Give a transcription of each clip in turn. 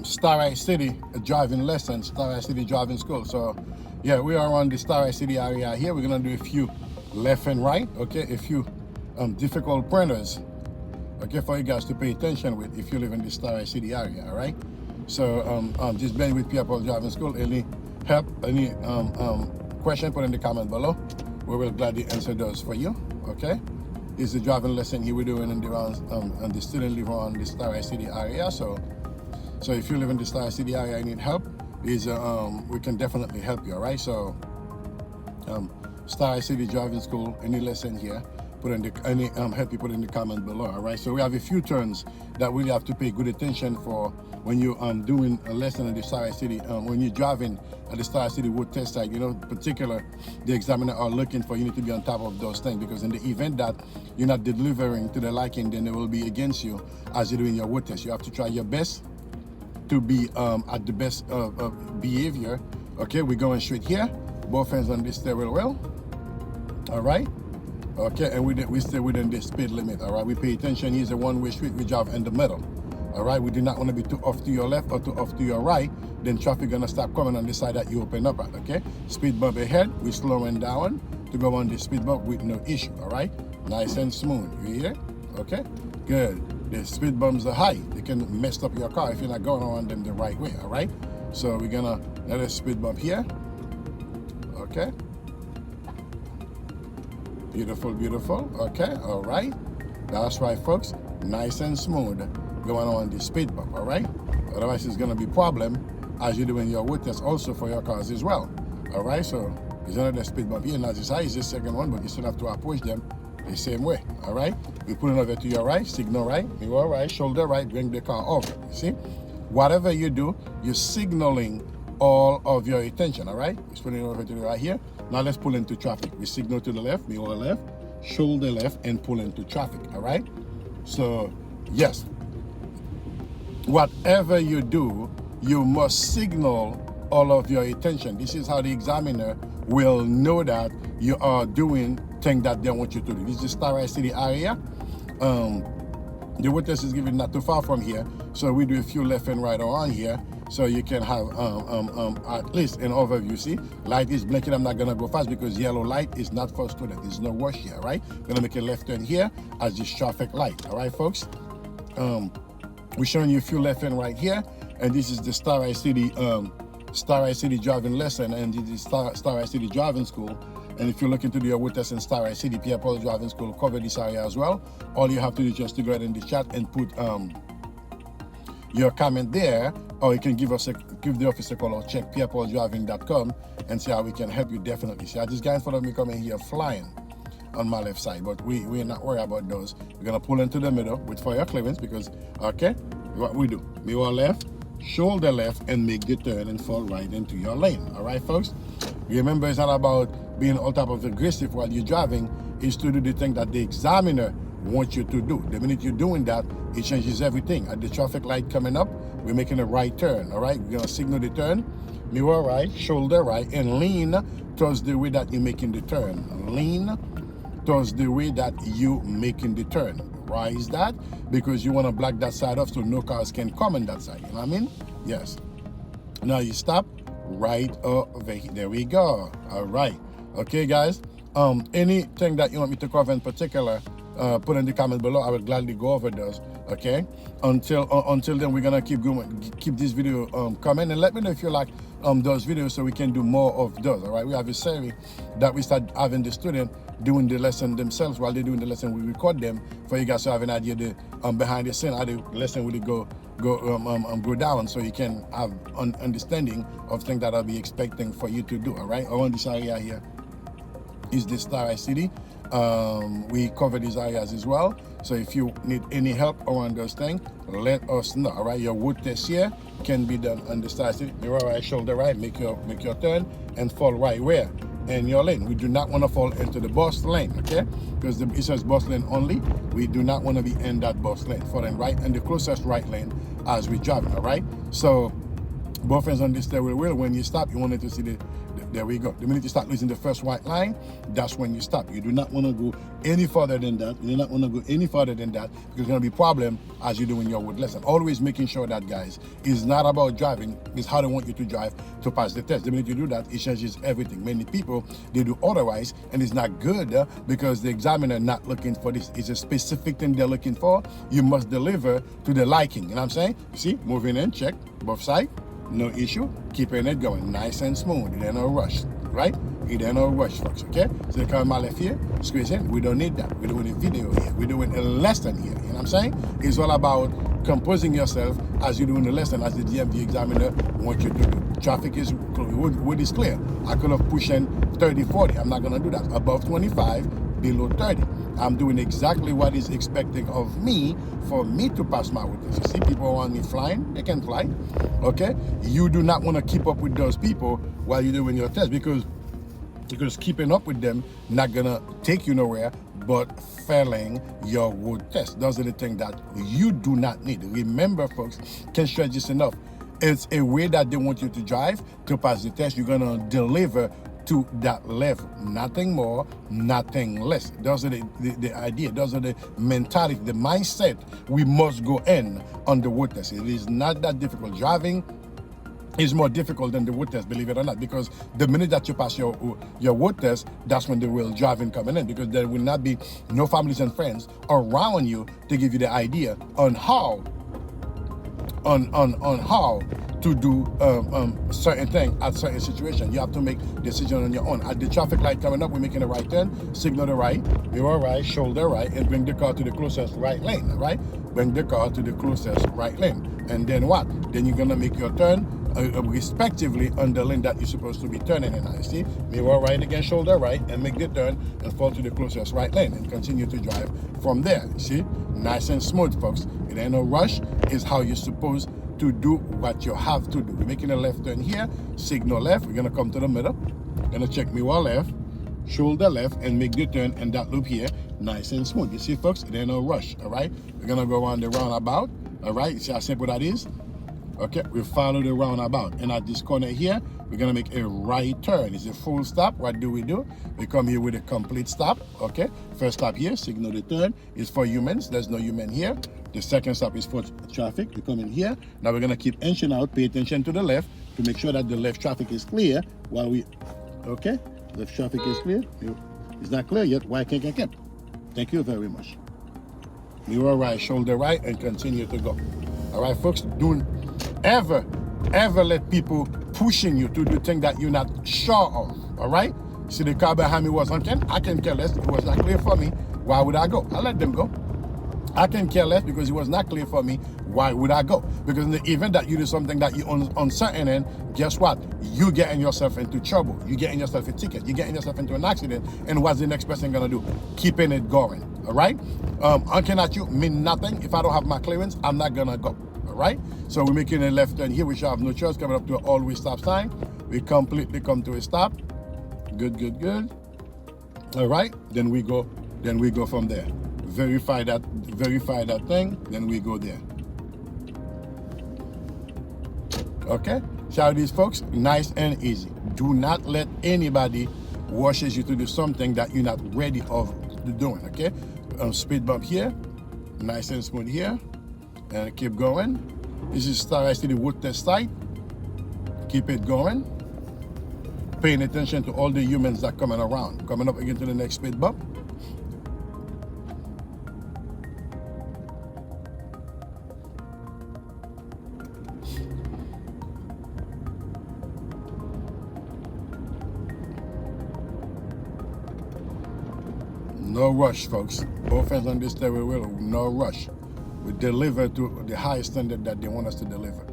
Starrett City driving lesson, Starrett City driving school. So yeah, we are on the Starrett City area here. We're gonna do a few left and right, okay, a few difficult pointers, okay, for you guys to pay attention with if you live in the Starrett City area. All right, so just being with Pierre driving school. Any help, any question, put in the comment below. We will gladly answer those for you. Okay, this is the driving lesson here we're doing in the student live around the Starrett City area. So if you live in the Starrett City area and need help, we can definitely help you. All right, so Starrett City driving school, any lesson here, put in the help you put in the comment below. All right, so we have a few turns that we have to pay good attention for when you doing a lesson in the Starrett City, when you're driving at the Starrett City road test site. You know, particular the examiner are looking for, you need to be on top of those things, because in the event that you're not delivering to the liking, then it will be against you as you're doing your road test. You have to try your best to be at the best behavior. Okay, we're going straight here, both hands on this steering wheel. All right, okay, and we stay within the speed limit. All right, we pay attention. Here's a one-way street, we drive in the middle. All right, we do not want to be too off to your left or too off to your right, then traffic gonna start coming on the side that you open up at. Okay, speed bump ahead, we slowing down to go on the speed bump with no issue. All right, nice and smooth. You hear? Okay, good. The speed bumps are high, they can mess up your car if you're not going around them the right way. All right, so we're gonna let a speed bump here. Okay, beautiful, beautiful. Okay, all right, that's right, folks, nice and smooth going on the speed bump. All right, otherwise it's gonna be problem as you're doing your road test also for your cars as well. All right, so there's another speed bump here, not as high as the second one, but you still have to approach them the same way. All right, we're pulling over to your right, signal right, mirror right, shoulder right, bring the car over. You see, whatever you do, you're signaling all of your attention. All right, we're pulling over to the right here. Now let's pull into traffic. We signal to the left, mirror left, shoulder left, and pull into traffic. All right, so yes, whatever you do, you must signal all of your attention. This is how the examiner will know that you are doing things that they want you to do. This is the Starrett City area. The road test is given not too far from here, so we do a few left and right around here, so you can have at least an overview. See, light is blinking. I'm not gonna go fast because yellow light is not for student. There's no rush here. Right, gonna make a left turn here as this traffic light. All right, folks. We're showing you a few left and right here, and this is the Starrett City driving lesson, and this is Starrett City driving school. And if you're looking to do your road test in Starrett City, Pierre driving school cover this area as well. All you have to do is just to go ahead in the chat and put your comment there, or you can give the office a call or check pierrepauldraiving.com and see how we can help you. Definitely. See, I just got in front of me coming here flying on my left side, but we're not worried about those. We're gonna pull into the middle with fire clearance because, okay, what we do, mirror left, shoulder left, and make the turn and fall right into your lane. All right, folks, remember, it's not about being on top of the aggressive while you're driving. It's to do the thing that the examiner wants you to do. The minute you're doing that, it changes everything. At the traffic light coming up, we're making a right turn. All right, we're gonna signal the turn, mirror right, shoulder right, and lean towards the way that you're making the turn. Lean towards the way that you making the turn. Why is that? Because you want to block that side off so no cars can come on that side. You know what I mean? Yes. Now you stop right over here. There we go. All right. Okay, guys. Anything that you want me to cover in particular, put in the comment below. I will gladly go over those. Okay. Until then, we're gonna keep going, keep this video coming, and let me know if you like those videos so we can do more of those. All right. We have a series that we start having the student doing the lesson themselves. While they're doing the lesson, we record them for you guys to have an idea the behind the scene how the lesson really go down, so you can have an understanding of things that I'll be expecting for you to do. All right. Around this area here is the Starrett City. We cover these areas as well. So if you need any help around those things, let us know. All right. Your road test here can be done on the Starrett City. Mirror right, shoulder right, make your turn and fall right where in your lane. We do not want to fall into the bus lane, okay? Because it says bus lane only. We do not want to be in that bus lane. Falling right in the closest right lane as we drive. All right. So both hands on the steering wheel. When you stop, you wanted to see There we go. The minute you start losing the first white line, that's when you stop. You do not want to go any further than that. You do not want to go any further than that, because there's going to be problem as you're doing your wood lesson. Always making sure that, guys, is not about driving. It's how they want you to drive to pass the test. The minute you do that, it changes everything. Many people, they do otherwise, and it's not good because the examiner not looking for this. It's a specific thing they're looking for. You must deliver to the liking. You know what I'm saying? You see, moving in, check, both sides. No issue, keeping it going nice and smooth. It ain't no rush, right? It ain't no rush, folks, okay? So they come my left here, squeeze in. We don't need that. We're doing a video here. We're doing a lesson here, you know what I'm saying? It's all about composing yourself as you're doing the lesson, as the DMV examiner wants you to do. Traffic is, wood is clear. I could have pushed in 30, 40. I'm not gonna do that. Above 25, below 30. I'm doing exactly what is expecting of me for me to pass my witness. You see, people want me flying, they can fly, okay? You do not want to keep up with those people while you're doing your test, because keeping up with them not gonna take you nowhere but failing your wood test. Those are the things that you do not need. Remember, folks, can't stress this enough. It's a way that they want you to drive to pass the test. You're gonna deliver to that level, nothing more, nothing less. Those are the idea, those are the mentality, the mindset we must go in on the wood test. It is not that difficult. Driving is more difficult than the wood test, believe it or not, because the minute that you pass your wood test, that's when the real driving coming in, because there will not be no families and friends around you to give you the idea on how to do certain thing at certain situation. You have to make decision on your own. At the traffic light coming up, we're making a right turn, signal the right, mirror right, shoulder right, and bring the car to the closest right lane, right? Bring the car to the closest right lane. And then what? Then you're gonna make your turn respectively on the lane that you're supposed to be turning in. You see, mirror right again, shoulder right, and make the turn and fall to the closest right lane and continue to drive from there. You see, nice and smooth, folks. It ain't no rush. It's how you're supposed to do what you have to do. We're making a left turn here, signal left. We're gonna come to the middle, gonna check mirror left, shoulder left, and make the turn and that loop here, nice and smooth. You see, folks, it ain't no rush. All right, we're gonna go on the roundabout. All right, you see how simple that is? Okay, we follow the roundabout, and at this corner here, we're gonna make a right turn. It's a full stop. What do? We come here with a complete stop. Okay, first stop here, signal the turn is for humans. There's no human here. The second stop is for traffic. We come in here. Now we're gonna keep inching out. Pay attention to the left to make sure that the left traffic is clear while we, okay, left traffic is clear. It's not clear yet. Why can't get kept? Thank you very much. Mirror right, shoulder right, and continue to go. All right, folks, don't ever let people pushing you to do things that you're not sure of. All right? See, the car behind me was honking. I can care less. It was not clear for me. Why would I go? I let them go. I can care less because it was not clear for me. Why would I go? Because in the event that you do something that you're uncertain in, guess what? You getting yourself into trouble. You getting yourself a ticket. You getting yourself into an accident. And what's the next person gonna do? Keeping it going. All right? Honking at you mean nothing. If I don't have my clearance, I'm not gonna go. All right? So we're making a left turn here. We should have no choice. Coming up to an always stop sign. We completely come to a stop. Good, good, good. All right? Then we go from there. Verify that thing, then we go there. Okay? So these folks, nice and easy. Do not let anybody washes you to do something that you're not ready of doing, okay? Speed bump here, nice and smooth here, and keep going. This is Starrett to the wood test site. Keep it going. Paying attention to all the humans that coming around. Coming up again to the next speed bump. No rush, folks. Both hands on this steering wheel, no rush. We deliver to the highest standard that they want us to deliver.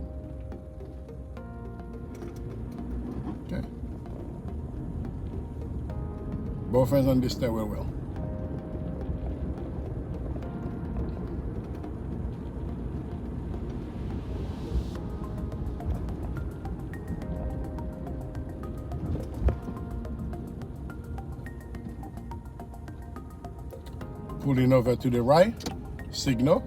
Okay. Both hands on this steering wheel. Pulling over to the right, signal,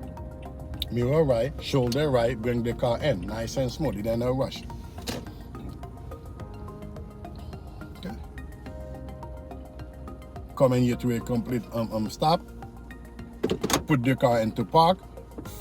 mirror right, shoulder right, bring the car in, nice and smooth, it ain't no rush. coming here to a complete stop, put the car into park,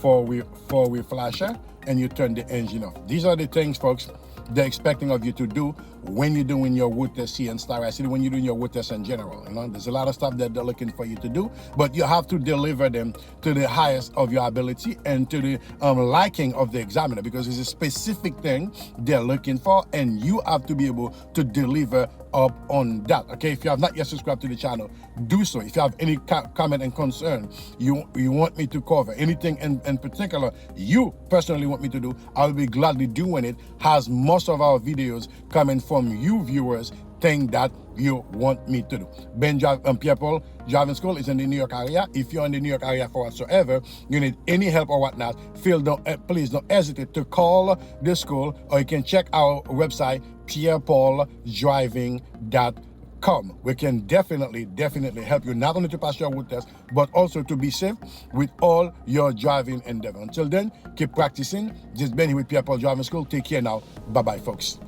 four-way flasher, and you turn the engine off. These are the things, folks, they're expecting of you to do when you're doing your road test here in Starrett City, when you're doing your road test in general. You know, there's a lot of stuff that they're looking for you to do, but you have to deliver them to the highest of your ability and to the liking of the examiner, because it's a specific thing they're looking for, and you have to be able to deliver up on that. Okay, if you have not yet subscribed to the channel, do so. If you have any comment and concern you want me to cover, anything in particular you personally want me to do, I'll be gladly doing it, as most of our videos coming from you viewers thing that you want me to do. Pierre Paul Driving School is in the New York area. If you're in the New York area for whatsoever, you need any help or whatnot, please don't hesitate to call the school, or you can check our website, pierrepaul.driving.com. We can definitely help you, not only to pass your road test, but also to be safe with all your driving endeavor. Until then, keep practicing. Just been here with Pierre Paul Driving School. Take care now. Bye-bye, folks.